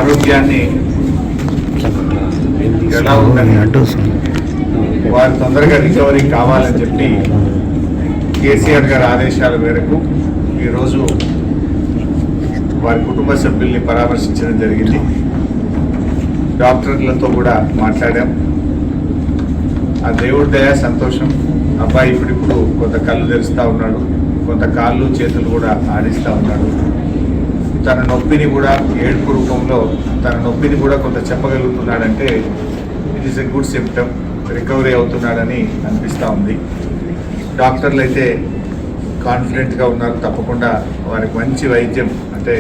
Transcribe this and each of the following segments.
ఆరోగ్యాన్ని ఎలా ఉందని వారు తొందరగా రికవరీ కావాలని చెప్పి కేసీఆర్ గారి ఆదేశాల మేరకు ఈరోజు వారి కుటుంబ సభ్యుల్ని పరామర్శించడం జరిగింది. డాక్టర్లతో కూడా మాట్లాడాం. ఆ దేవుడి దయ సంతోషం. అబ్బాయి ఇప్పుడిప్పుడు కొంత కళ్ళు తెరుస్తూ ఉన్నాడు, కొంత కాళ్ళు చేతులు కూడా ఆడిస్తూ ఉన్నాడు. తన నొప్పిని కూడా ఏడుపు రూపంలో తన నొప్పిని కూడా కొంత చెప్పగలుగుతున్నాడంటే it is a good symptom. Recovery అవుతున్నాడని అనిపిస్తూ ఉంది. డాక్టర్లు అయితే కాన్ఫిడెంట్గా ఉన్నారు. తప్పకుండా వారికి మంచి వైద్యం అంటే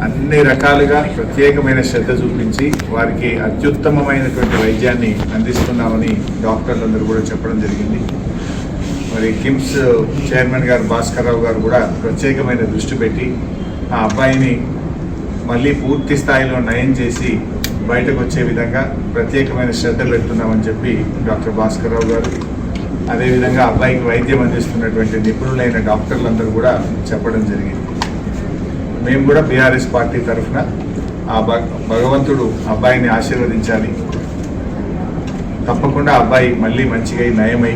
అన్ని రకాలుగా ప్రత్యేకమైన శ్రద్ధ చూపించి వారికి అత్యుత్తమమైనటువంటి వైద్యాన్ని అందిస్తున్నామని డాక్టర్లందరూ కూడా చెప్పడం జరిగింది. మరి కిమ్స్ చైర్మన్ గారు భాస్కర్ రావు గారు కూడా ప్రత్యేకమైన దృష్టి పెట్టి ఆ అబ్బాయిని మళ్ళీ పూర్తి స్థాయిలో నయం చేసి బయటకు వచ్చే విధంగా ప్రత్యేకమైన శ్రద్ధ పెడుతున్నామని చెప్పి డాక్టర్ భాస్కర్ రావు గారు, అదేవిధంగా అబ్బాయికి వైద్యం అందిస్తున్నటువంటి నిపుణులైన డాక్టర్లందరూ కూడా చెప్పడం జరిగింది. మేము కూడా బీఆర్ఎస్ పార్టీ తరఫున ఆ భగవంతుడు అబ్బాయిని ఆశీర్వదించాలి. తప్పకుండా అబ్బాయి మళ్ళీ మంచిగా నయమై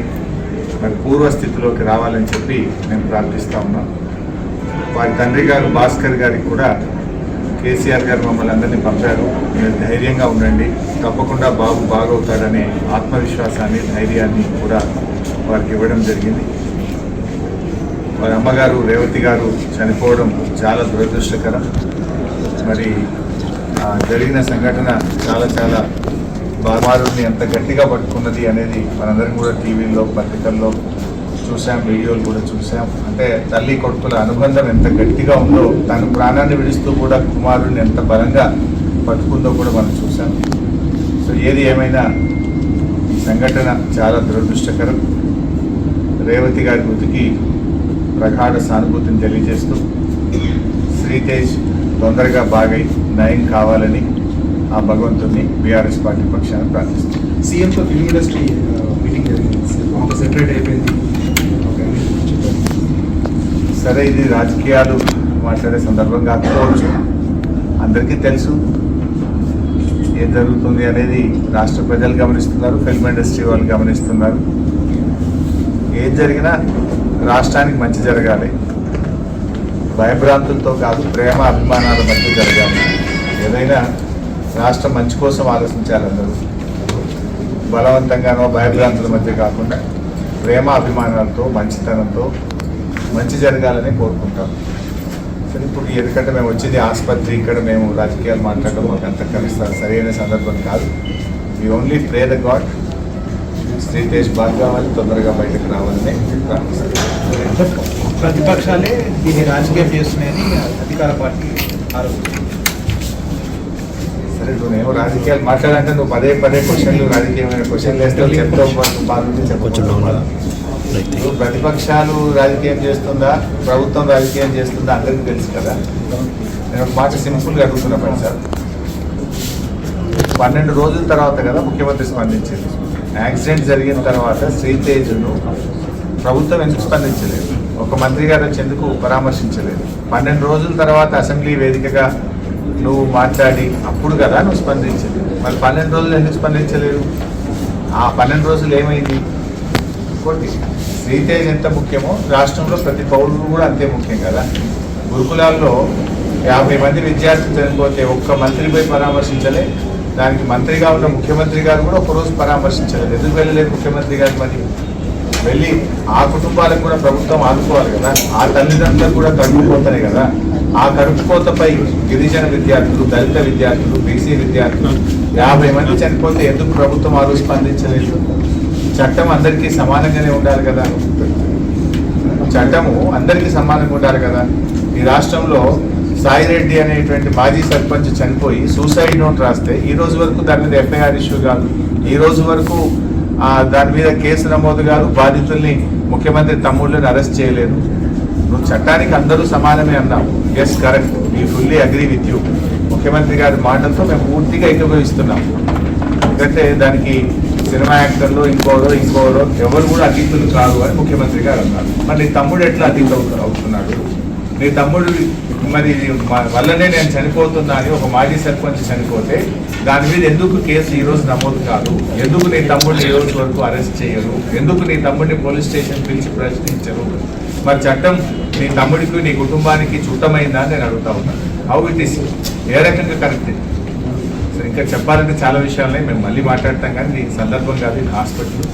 మరి పూర్వస్థితిలోకి రావాలని చెప్పి మేము ప్రార్థిస్తూ ఉన్నాం. వారి తండ్రి గారు భాస్కర్ గారికి కూడా కేసీఆర్ గారు మమ్మల్ని అందరినీ పంపారు. మీరు ధైర్యంగా ఉండండి, తప్పకుండా బాబు బాగవుతాడనే ఆత్మవిశ్వాసాన్ని ధైర్యాన్ని కూడా వారికి ఇవ్వడం జరిగింది. వారి అమ్మగారు రేవతి గారు చనిపోవడం చాలా దురదృష్టకరం. మరి జరిగిన సంఘటన చాలా బామారుని ఎంత గట్టిగా పట్టుకున్నది అనేది మనందరం కూడా టీవీల్లో పత్రికల్లో చూసాం, వీడియోలు కూడా చూసాం. అంటే తల్లి కొడుకుల అనుబంధం ఎంత గట్టిగా ఉందో, తను ప్రాణాన్ని విడుస్తూ కూడా కుమారుడిని ఎంత బలంగా పట్టుకుందో కూడా మనం చూసాం. సో ఏది ఏమైనా ఈ సంఘటన చాలా దురదృష్టకరం. రేవతి గారి మృతికి ప్రగాఢ సానుభూతిని తెలియజేస్తూ శ్రీతేజ్ తొందరగా బాగై నయం కావాలని ఆ భగవంతుని బీఆర్ఎస్ పార్టీ పక్షాన ప్రార్థిస్తుంది. సీఎంతో ఫిల్మ్ ఇండస్ట్రీ మీటింగ్ జరిగింది, సెపరేట్ అయిపోయింది. సరే, ఇది రాజకీయాలు మాట్లాడే సందర్భం కాకపోవచ్చు. అందరికీ తెలుసు ఏం జరుగుతుంది అనేది. రాష్ట్ర ప్రజలు గమనిస్తున్నారు, ఫిల్మ్ ఇండస్ట్రీ వాళ్ళు గమనిస్తున్నారు. ఏం జరిగినా రాష్ట్రానికి మంచి జరగాలి, భయభ్రాంతులతో కాదు, ప్రేమ అభిమానాల మధ్య జరగాలి. ఏదైనా రాష్ట్రం మంచి కోసం ఆలోచించాలి. అందరూ బలవంతంగానో భయభ్రాంతుల మధ్య కాకుండా ప్రేమ అభిమానాలతో మంచితనంతో మంచి జరగాలని కోరుకుంటాం. సరే, ఇప్పుడు ఎందుకంటే మేము వచ్చింది ఆసుపత్రి, ఇక్కడ మేము రాజకీయాలు మాట్లాడడం మాకు అంత కలుస్తారు సరైన సందర్భం కాదు. We only pray the God Sritej బాగా కావాలి, తొందరగా బయటకు రావాలని ప్రార్థిస్తాం. ప్రతిపక్షాలే దీన్ని రాజకీయం చేస్తున్నాయని అధికార పార్టీ ఆరోపిస్తుంది. సరే, నువ్వేమో రాజకీయాలు మాట్లాడాలంటే నువ్వు పదే క్వశ్చన్లు రాజకీయమైన క్వశ్చన్లు వేస్తావు, చెప్తావు, బాగుంది చెప్పొచ్చు. ప్రతిపక్షాలు రాజకీయం చేస్తుందా, ప్రభుత్వం రాజకీయం చేస్తుందా అందరికీ తెలుసు కదా. నేను ఒక మాట సింపుల్గా అడుగుతున్నా పని సార్. 12 రోజుల తర్వాత కదా ముఖ్యమంత్రి స్పందించింది. యాక్సిడెంట్ జరిగిన తర్వాత శ్రీతేజ్ను ప్రభుత్వం ఎందుకు స్పందించలేదు? ఒక మంత్రి గారు వచ్చి ఎందుకు పరామర్శించలేదు? 12 రోజుల తర్వాత అసెంబ్లీ వేదికగా నువ్వు మాట్లాడి అప్పుడు కదా నువ్వు స్పందించింది. మరి 12 రోజులు ఎందుకు స్పందించలేదు? ఆ 12 రోజులు ఏమైంది? ఇంకోటి, శ్రీతేజ్ ఎంత ముఖ్యమో రాష్ట్రంలో ప్రతి పౌరుడు కూడా అంతే ముఖ్యం కదా. గురుకులాల్లో 50 మంది విద్యార్థులు చనిపోతే ఒక్క మంత్రిపై పరామర్శించలే. దానికి మంత్రిగా ఉన్న ముఖ్యమంత్రి గారు కూడా ఒకరోజు పరామర్శించలేదు. ఎందుకు వెళ్ళలేదు ముఖ్యమంత్రి గారు? మరి వెళ్ళి ఆ కుటుంబాలకు కూడా ప్రభుత్వం ఆదుకోవాలి కదా. ఆ తల్లిదండ్రులకు కూడా కడుపుకోతనే కదా. ఆ కడుపుకోతపై గిరిజన విద్యార్థులు, దళిత విద్యార్థులు, బీసీ విద్యార్థులు 50 మంది చనిపోతే ఎందుకు ప్రభుత్వం ఆ రోజు స్పందించలేదు? చట్టం అందరికీ సమానంగానే ఉండాలి కదా. చట్టము అందరికీ సమానంగా ఉండాలి కదా. ఈ రాష్ట్రంలో సాయిరెడ్డి అనేటువంటి మాజీ సర్పంచ్ చనిపోయి సూసైడ్ నోట్ రాస్తే ఈ రోజు వరకు దాని మీద ఎఫ్ఐఆర్ ఇష్యూ కాదు. ఈ రోజు వరకు దాని మీద కేసు నమోదు కాదు. బాధితుల్ని ముఖ్యమంత్రి తమ్ముళ్ళని అరెస్ట్ చేయలేదు. నువ్వు చట్టానికి అందరూ సమానమే అన్నావు. Yes, correct, we fully agree with you. ముఖ్యమంత్రి గారి మాటలతో మేము పూర్తిగా ఏకీభవిస్తున్నాం. ఎందుకంటే దానికి సినిమా యాక్టర్లు ఇంకోరో ఎవరు కూడా అతీతులు కాదు అని ముఖ్యమంత్రి గారు అన్నారు. మరి నీ తమ్ముడు ఎట్లా అతీత అవుతున్నాడు? నీ తమ్ముడు మరి వల్లనే నేను చనిపోతున్నా అని ఒక మాజీ సర్పంచ్ చనిపోతే దాని మీద ఎందుకు కేసు ఈ రోజు నమోదు కాదు? ఎందుకు నీ తమ్ముడిని ఈ రోజు వరకు అరెస్ట్ చేయరు? ఎందుకు నీ తమ్ముడిని పోలీస్ స్టేషన్ పిలిచి ప్రశ్నించరు? మరి చట్టం నీ తమ్ముడికి నీ కుటుంబానికి చుట్టమైందా అని నేను అడుగుతా ఉన్నాను. హౌ ఇట్ ఈస్, ఏ రకంగా కరెక్ట్? ఇంకా చెప్పాలంటే చాలా విషయాలని మేము మళ్ళీ మాట్లాడతాం, కానీ ఈ సందర్భం కాదు, ఇది హాస్పిటల్.